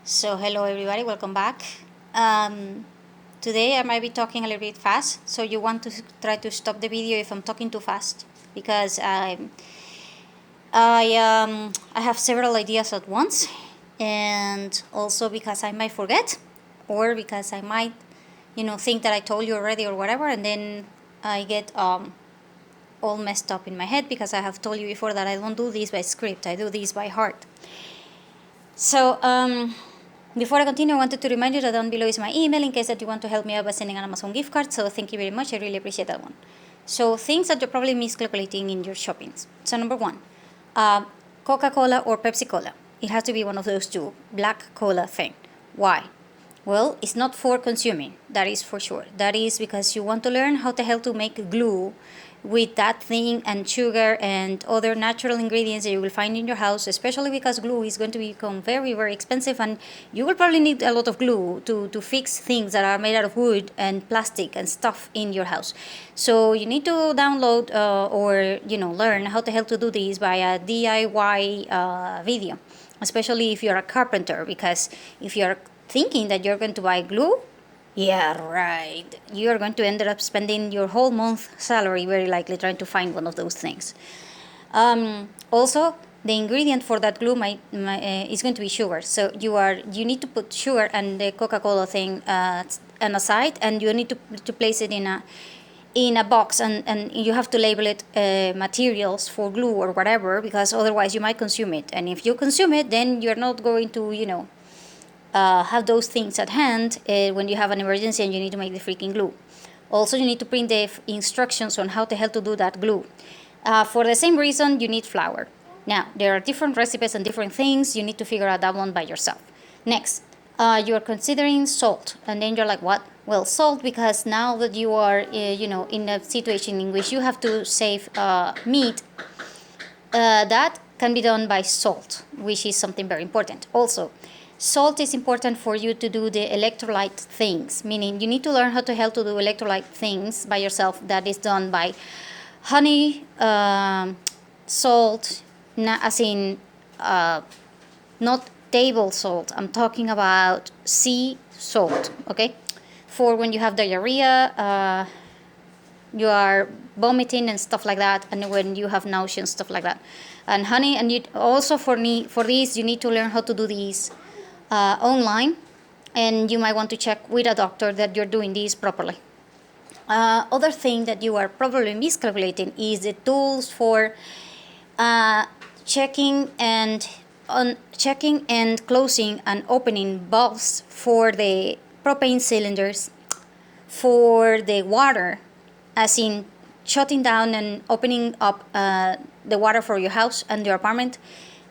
So hello everybody, welcome back. Um, Today I might be talking a little bit fast, so you want to try to stop the video if I'm talking too fast because I have several ideas at once, and also because I might forget, or because I might think that I told you already or whatever, and then I get all messed up in my head because I have told you before that I don't do this by script, I do this by heart. So before I continue, I wanted to remind you that down below is my email in case that you want to help me out by sending an Amazon gift card. So thank you very much. I really appreciate that one. So things that you're probably miscalculating in your shoppings. So number one, Coca-Cola or Pepsi-Cola. It has to be one of those two. Black cola thing. Why? Well, it's not for consuming. That is for sure. That is because you want to learn how the hell to make glue with that thing and sugar and other natural ingredients that you will find in your house, especially because glue is going to become very, very expensive, and you will probably need a lot of glue to fix things that are made out of wood and plastic and stuff in your house. So you need to download or learn how the hell to do this by a DIY video, especially if you're a carpenter, because if you're thinking that you're going to buy glue, yeah, right, you're going to end up spending your whole month salary very likely trying to find one of those things. Also, the ingredient for that glue is going to be sugar. So you need to put sugar and the Coca-Cola thing on a side, and you need to place it in a box, and you have to label it materials for glue or whatever, because otherwise you might consume it, and if you consume it, then you're not going to have those things at hand when you have an emergency and you need to make the freaking glue. Also, you need to print the instructions on how the hell to do that glue. For the same reason, you need flour. Now, there are different recipes and different things. You need to figure out that one by yourself. Next, you're considering salt. And then you're like, what? Well, salt, because now that you are in a situation in which you have to save meat, that can be done by salt, which is something very important. Also, salt is important for you to do the electrolyte things, meaning you need to learn how to help to do electrolyte things by yourself. That is done by honey, salt, as in not table salt. I'm talking about sea salt, okay? For when you have diarrhea, you are vomiting and stuff like that, and when you have nausea and stuff like that. And honey, and you also for this you need to learn how to do these online, and you might want to check with a doctor that you're doing this properly. Other thing that you are probably miscalculating is the tools for checking and closing and opening valves for the propane cylinders, for the water, as in shutting down and opening up the water for your house and your apartment,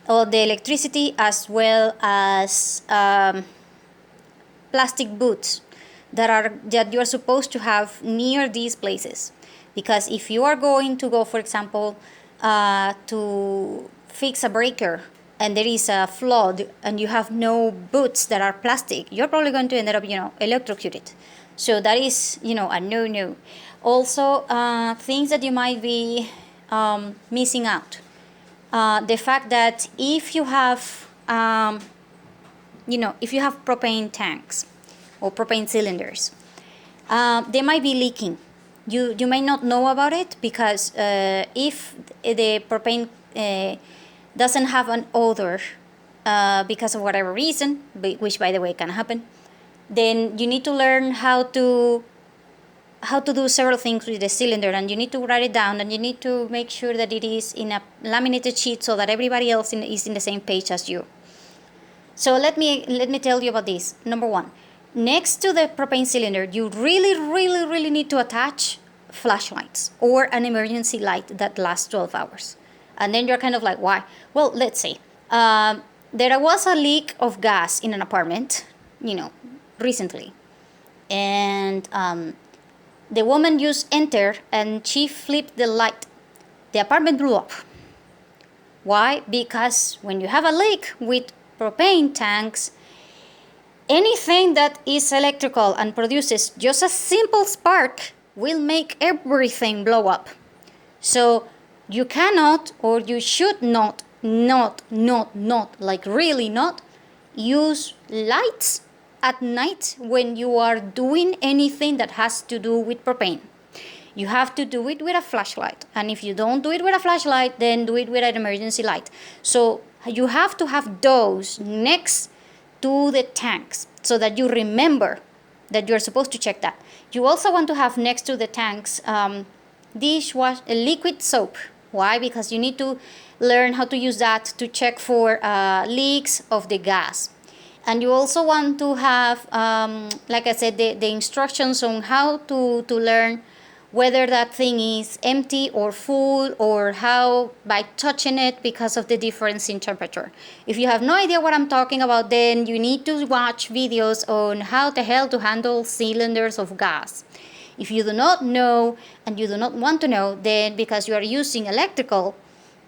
or the electricity, as well as plastic boots that you are supposed to have near these places. Because if you are going to go, for example, to fix a breaker and there is a flood and you have no boots that are plastic, you're probably going to end up electrocuted. So that is a no. Also, things that you might be missing out. The fact that if you have propane tanks or propane cylinders, they might be leaking. You may not know about it because if the propane doesn't have an odor because of whatever reason, which by the way can happen, then you need to learn how to do several things with the cylinder, and you need to write it down, and you need to make sure that it is in a laminated sheet so that everybody else is in the same page as you. So let me tell you about this. Number one, next to the propane cylinder, you really need to attach flashlights or an emergency light that lasts 12 hours. And then you're kind of like, why? Well, let's say there was a leak of gas in an apartment, recently, and the woman used enter and she flipped the light. The apartment blew up. Why? Because when you have a leak with propane tanks, anything that is electrical and produces just a simple spark will make everything blow up. So you cannot, or you should not, like really not, use lights at night when you are doing anything that has to do with propane. You have to do it with a flashlight. And if you don't do it with a flashlight, then do it with an emergency light. So you have to have those next to the tanks so that you remember that you're supposed to check that. You also want to have next to the tanks liquid soap. Why? Because you need to learn how to use that to check for leaks of the gas. And you also want to have, like I said, the instructions on how to learn whether that thing is empty or full, or how by touching it because of the difference in temperature. If you have no idea what I'm talking about, then you need to watch videos on how the hell to handle cylinders of gas. If you do not know and you do not want to know, then because you are using electrical,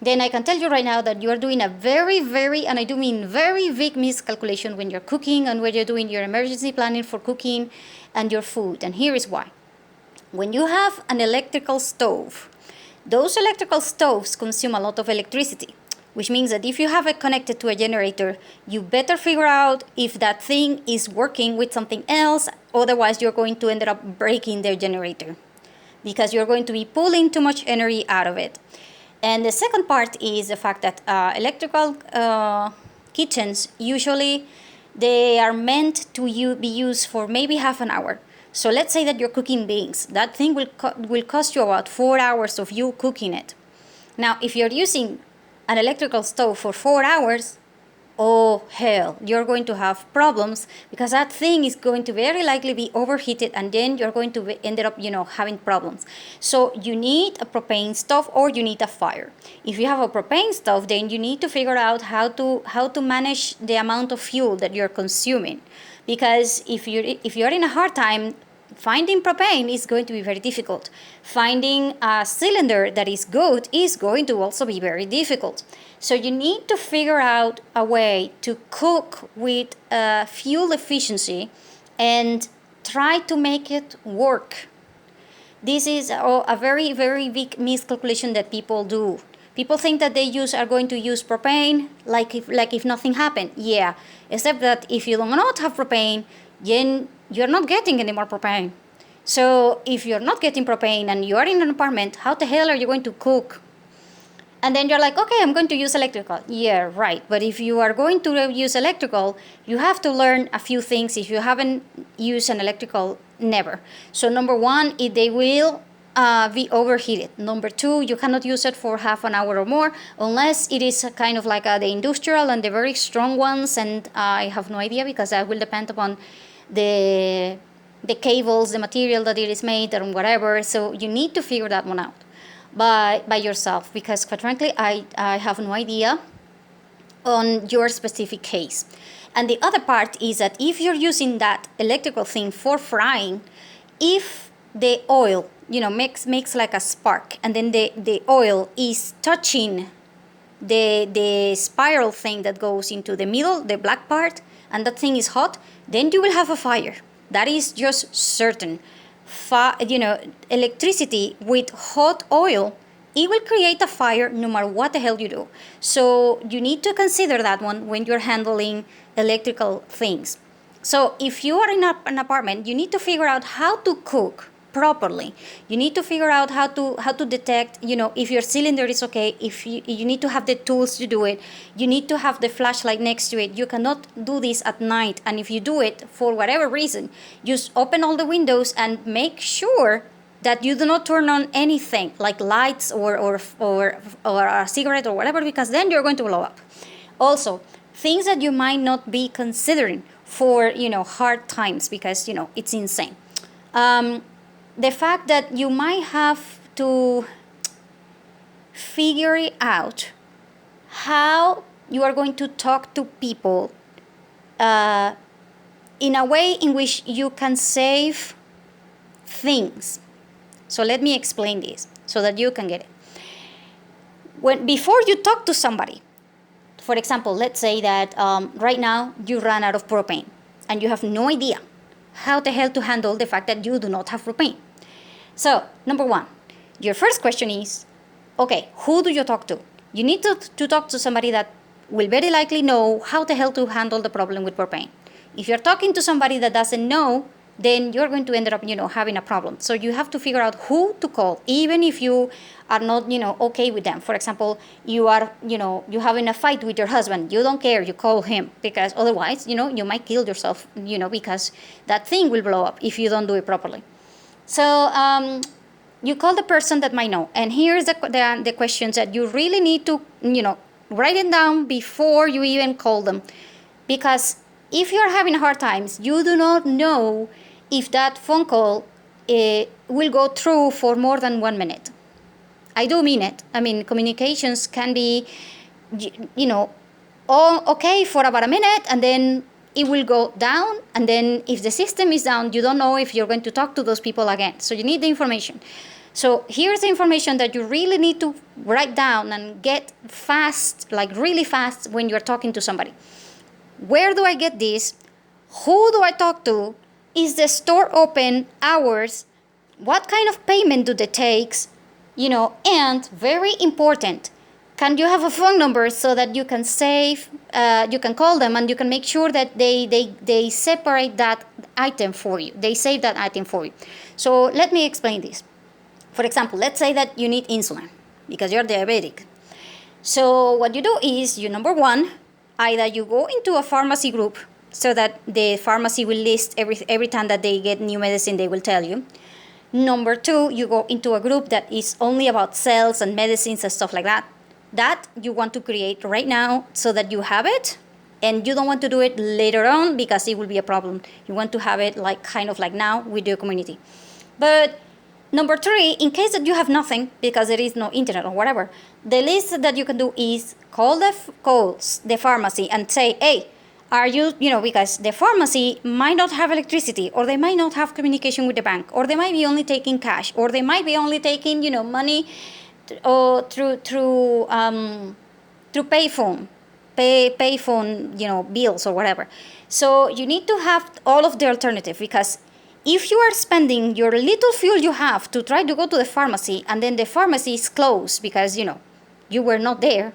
then I can tell you right now that you are doing a very, very, and I do mean very big miscalculation when you're cooking and when you're doing your emergency planning for cooking and your food. And here is why. When you have an electrical stove, those electrical stoves consume a lot of electricity, which means that if you have it connected to a generator, you better figure out if that thing is working with something else, otherwise you're going to end up breaking their generator because you're going to be pulling too much energy out of it. And the second part is the fact that electrical kitchens, usually they are meant to be used for maybe half an hour. So let's say that you're cooking beans. That thing will cost you about 4 hours of you cooking it. Now, if you're using an electrical stove for 4 hours, oh hell, you're going to have problems because that thing is going to very likely be overheated, and then you're going to end up, having problems. So you need a propane stove or you need a fire. If you have a propane stove, then you need to figure out how to manage the amount of fuel that you're consuming. Because if you're in a hard time, finding propane is going to be very difficult. Finding a cylinder that is good is going to also be very difficult. So you need to figure out a way to cook with fuel efficiency and try to make it work. This is a very, very big miscalculation that people do. People think that they are going to use propane like if nothing happened. Yeah, except that if you do not have propane, then you're not getting any more propane. So if you're not getting propane and you're in an apartment, how the hell are you going to cook? And then you're like, okay, I'm going to use electrical. Yeah, right. But if you are going to use electrical, you have to learn a few things. If you haven't used an electrical, never. So number one, they will be overheated. Number two, you cannot use it for half an hour or more unless it is kind of like the industrial and the very strong ones. And I have no idea because that will depend upon the cables, the material that it is made, and whatever. So you need to figure that one out by yourself, because quite frankly, I have no idea on your specific case. And the other part is that if you're using that electrical thing for frying, if the oil, makes like a spark, and then the oil is touching the spiral thing that goes into the middle, the black part, and that thing is hot, then you will have a fire. That is just certain. Electricity with hot oil, it will create a fire no matter what the hell you do. So you need to consider that one when you're handling electrical things. So if you are in an apartment, you need to figure out how to cook properly. You need to figure out how to detect, if your cylinder is okay. If you need to have the tools to do it. You need to have the flashlight next to it. You cannot do this at night. And if you do it for whatever reason, just open all the windows and make sure that you do not turn on anything like lights or a cigarette or whatever, because then you're going to blow up. Also, things that you might not be considering for hard times, because it's insane. The fact that you might have to figure out how you are going to talk to people in a way in which you can save things. So let me explain this so that you can get it. Before you talk to somebody, for example, let's say that right now you ran out of propane and you have no idea how the hell to handle the fact that you do not have propane. So, number one, your first question is, okay, who do you talk to? You need to talk to somebody that will very likely know how the hell to handle the problem with propane. If you're talking to somebody that doesn't know, then you're going to end up, having a problem. So you have to figure out who to call, even if you are not, okay with them. For example, you are, you having a fight with your husband. You don't care. You call him, because otherwise, you might kill yourself, because that thing will blow up if you don't do it properly. So you call the person that might know. And here's the questions that you really need to, write it down before you even call them. Because if you're having hard times, you do not know if that phone call will go through for more than 1 minute. I do mean it. I mean, communications can be, all okay for about a minute, and then it will go down. And then if the system is down, you don't know if you're going to talk to those people again. So you need the information. So here's the information that you really need to write down and get fast, like really fast, when you're talking to somebody. Where do I get this? Who do I talk to? Is the store open? Hours? What kind of payment do they take? And very important, can you have a phone number so that you can save, you can call them and you can make sure that they separate that item for you. They save that item for you. So let me explain this. For example, let's say that you need insulin because you're diabetic. So what you do is, number one, either you go into a pharmacy group so that the pharmacy will list every time that they get new medicine, they will tell you. Number two, you go into a group that is only about cells and medicines and stuff like that. That you want to create right now so that you have it, and you don't want to do it later on because it will be a problem. You want to have it kind of like now with your community. But number three, in case that you have nothing because there is no internet or whatever, the least that you can do is call the pharmacy and say, hey, are you, because the pharmacy might not have electricity, or they might not have communication with the bank, or they might be only taking cash, or they might be only taking, money through payphone, bills or whatever. So you need to have all of the alternative, because if you are spending your little fuel you have to try to go to the pharmacy, and then the pharmacy is closed because, you were not there,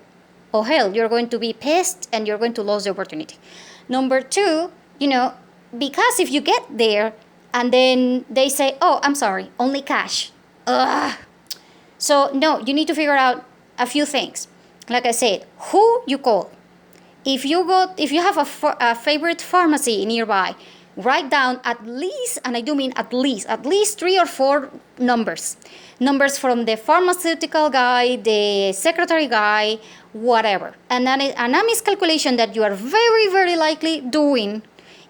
oh hell, you're going to be pissed and you're going to lose the opportunity. Number two, because if you get there and then they say, oh, I'm sorry, only cash. Ugh. So no, you need to figure out a few things. Like I said, who you call. If you have a favorite pharmacy nearby, write down at least, and I do mean at least 3 or 4 numbers. Numbers from the pharmaceutical guy, the secretary guy, whatever. And then a miscalculation that you are very, very likely doing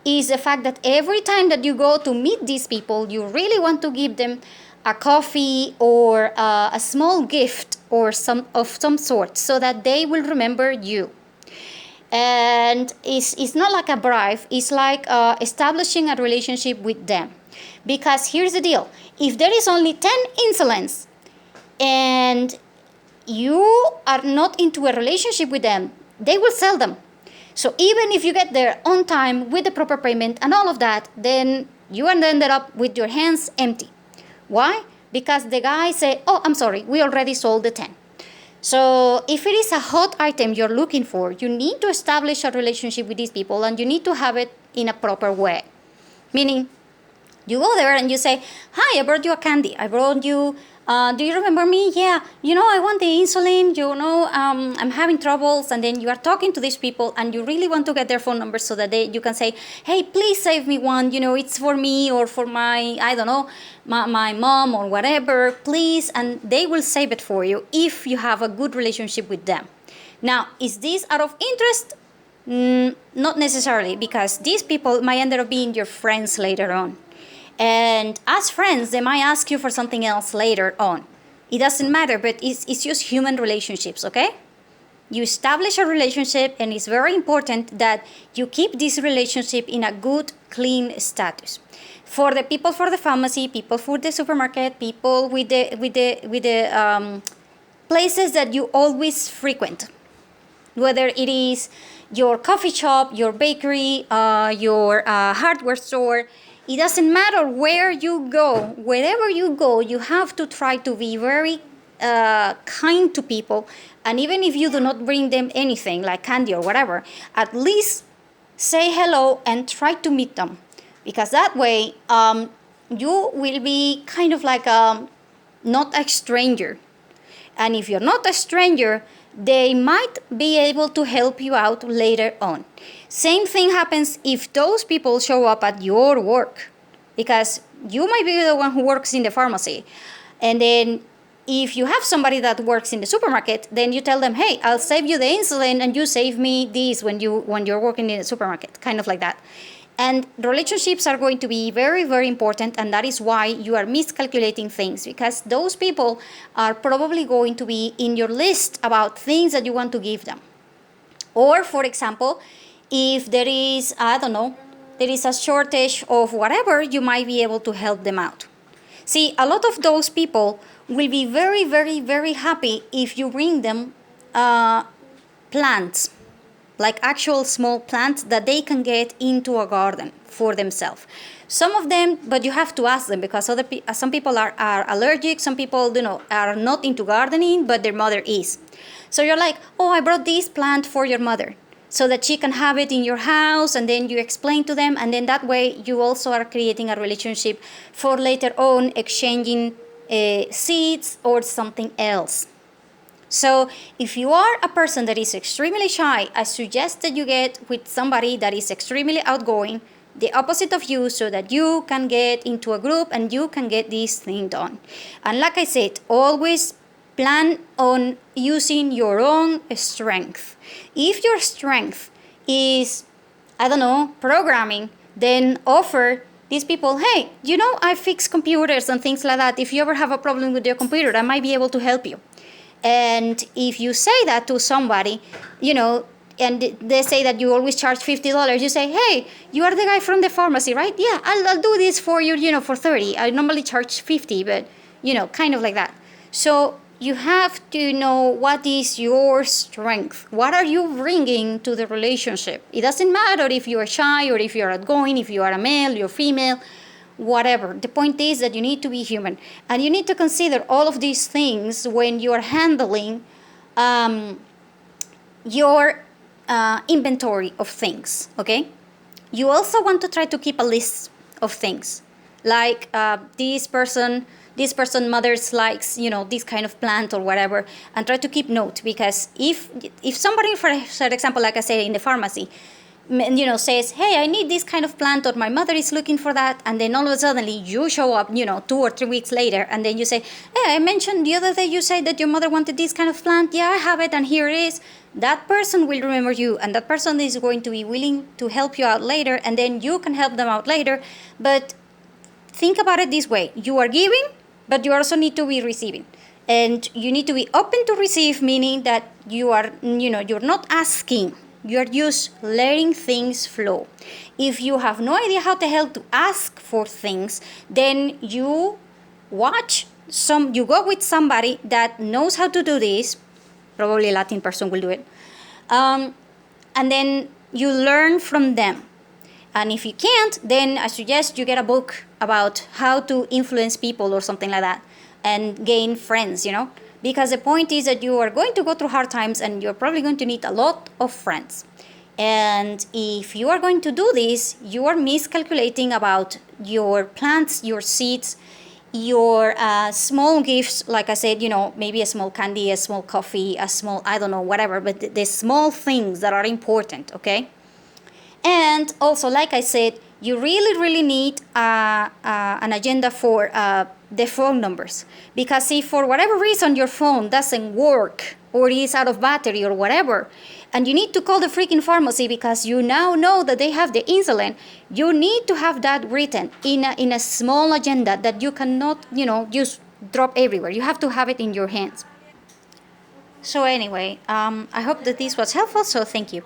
is the fact that every time that you go to meet these people, you really want to give them a coffee or a small gift or some sort, so that they will remember you. And it's not like a bribe, it's like establishing a relationship with them. Because here's the deal, if there is only 10 insulins and you are not into a relationship with them, they will sell them. So even if you get there on time with the proper payment and all of that, then you ended up with your hands empty. Why? Because the guy said, oh, I'm sorry, we already sold the 10. So if it is a hot item you're looking for, you need to establish a relationship with these people, and you need to have it in a proper way. Meaning, you go there and you say, hi, I brought you a candy. I brought you, do you remember me? Yeah, I want the insulin, I'm having troubles. And then you are talking to these people and you really want to get their phone numbers so that you can say, hey, please save me one. It's for me or for my, I don't know, my mom or whatever, please. And they will save it for you if you have a good relationship with them. Now, is this out of interest? Not necessarily, because these people might end up being your friends later on. And as friends, they might ask you for something else later on. It doesn't matter, but it's just human relationships, okay? You establish a relationship, and it's very important that you keep this relationship in a good, clean status. For the people for the pharmacy, people for the supermarket, people with the places that you always frequent, whether it is your coffee shop, your bakery, your hardware store. It doesn't matter where you go, wherever you go, you have to try to be very kind to people And even if you do not bring them anything like candy or whatever, at least say hello and try to meet them, because that way you will be kind of like not a stranger. And if you're not a stranger, they might be able to help you out later on. Same thing happens if those people show up at your work, because you might be the one who works in the pharmacy. And then if you have somebody that works in the supermarket, then you tell them, hey, I'll save you the insulin and you save me this when you're working in the supermarket, kind of like that. And relationships are going to be very, very important, and that is why you are miscalculating things, because those people are probably going to be in your list about things that you want to give them. Or, for example, if there is, I don't know, there is a shortage of whatever, you might be able to help them out. See, a lot of those people will be very, very, very happy if you bring them plants, like actual small plants that they can get into a garden for themselves. Some of them, but you have to ask them, because some people are allergic, some people are not into gardening, but their mother is. So you're like, oh, I brought this plant for your mother, so that she can have it in your house, and then you explain to them, and then that way you also are creating a relationship for later on exchanging seeds or something else. So if you are a person that is extremely shy, I suggest that you get with somebody that is extremely outgoing, the opposite of you, so that you can get into a group and you can get this thing done. And like I said, always plan on using your own strength. If your strength is, I don't know, programming, then offer these people, hey, I fix computers and things like that. If you ever have a problem with your computer, I might be able to help you. And if you say that to somebody, and they say that you always charge $50, you say, hey, you are the guy from the pharmacy, right? Yeah, I'll do this for you, for 30. I normally charge 50, but, kind of like that. So you have to know what is your strength. What are you bringing to the relationship? It doesn't matter if you are shy or if you're outgoing, if you are a male, you're female, whatever. The point is that you need to be human, and you need to consider all of these things when you are handling your inventory of things, okay? You also want to try to keep a list of things, like this person mother's likes, this kind of plant or whatever, and try to keep note, because if somebody, for example, like I said, in the pharmacy, says, hey, I need this kind of plant, or my mother is looking for that, and then all of a sudden you show up, 2 or 3 weeks later, and then you say, hey, I mentioned the other day you said that your mother wanted this kind of plant. Yeah, I have it, and here it is. That person will remember you, and that person is going to be willing to help you out later, and then you can help them out later. But think about it this way: you are giving, but you also need to be receiving. And you need to be open to receive, meaning that you are, you're not asking. You're just letting things flow. If you have no idea how the hell to ask for things, then you go with somebody that knows how to do this. Probably a Latin person will do it. And then you learn from them. And if you can't, then I suggest you get a book about how to influence people or something like that, and gain friends, Because the point is that you are going to go through hard times, and you're probably going to need a lot of friends. And if you are going to do this, you are miscalculating about your plants, your seeds, your small gifts, like I said, maybe a small candy, a small coffee, a small, I don't know, whatever, but the small things that are important, okay? And also, like I said, you really, really need an agenda for the phone numbers. Because if for whatever reason your phone doesn't work, or is out of battery or whatever, and you need to call the freaking pharmacy because you now know that they have the insulin, you need to have that written in a small agenda that you cannot, just drop everywhere. You have to have it in your hands. So anyway, I hope that this was helpful, so thank you.